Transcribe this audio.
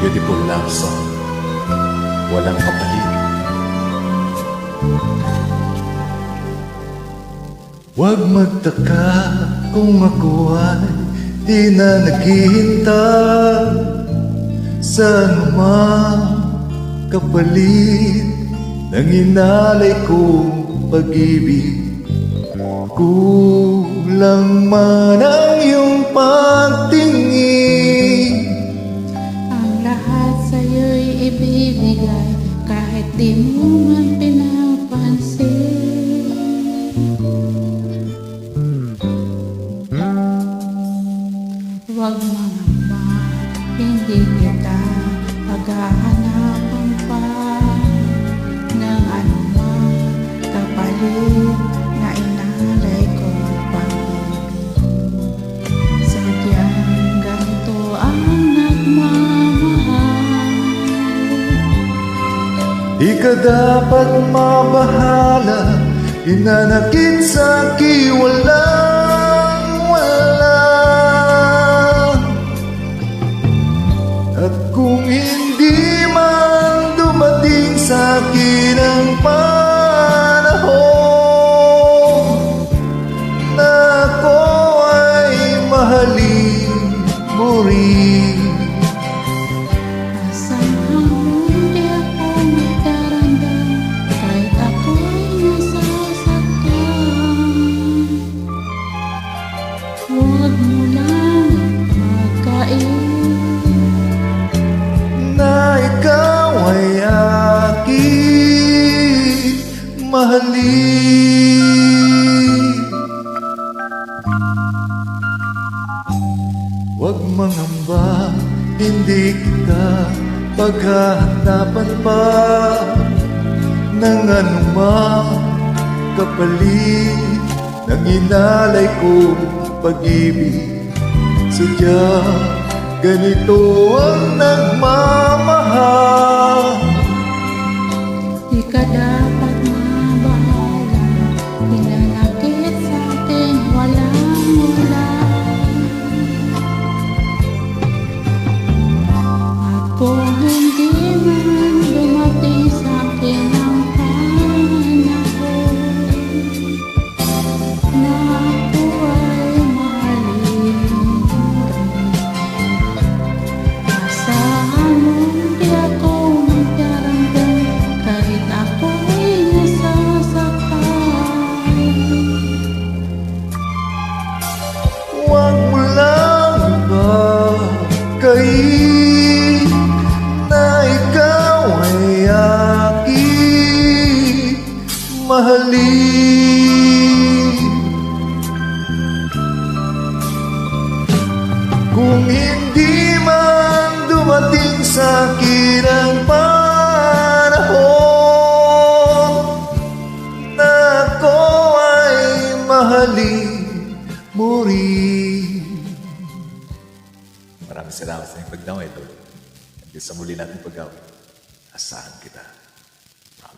beautiful love song, walang kapalit. Huwag magtaka kung ako ay di na naghihintay sa anumang kapalit ng inalay kong pag-ibig. Kulang man ang iyong pagtingin, ang lahat sa'yo'y ibibigay kahit di mo man pinapansin. Huwag mangamba, hindi kita paghahanapan pa ng anumang kapalit na inalay ko pag-ibig. Sadyang ganito ang nagmamahal. di ka dapat mabahala, inanakit sa akin walang-wala. At kung hindi man dumating sa akin ang panahon na ako ay mahalin mo rin, Asahan di ako magkaramdam kahit ako'y nasasaktan. Huwag mo lang magkain na ikaw ay aking mahalin. Huwag mangamba, hindi kita paghahanapan pa ng anumang kapalit ng inalay kong pag-ibig. Sadyang ganito ang nagmamahal. Di ka dapat mabahala, hinanakit sa atin walang-wala. At kung hindi man dumating sa akin ang panahon na ako ay mahalin ka, asahan mo di ako magkaramdam kahit ako'y nasasaktan. Huwag mo lang ibagayin na ikaw ay aking mahalin. Kung hindi man dumating sa akin ang panahon na ako ay mahalin mo rin. Maraming salamat sa iyong pagdamay, Lord. Hanggang sa muli natin pag-awit, asahan kita.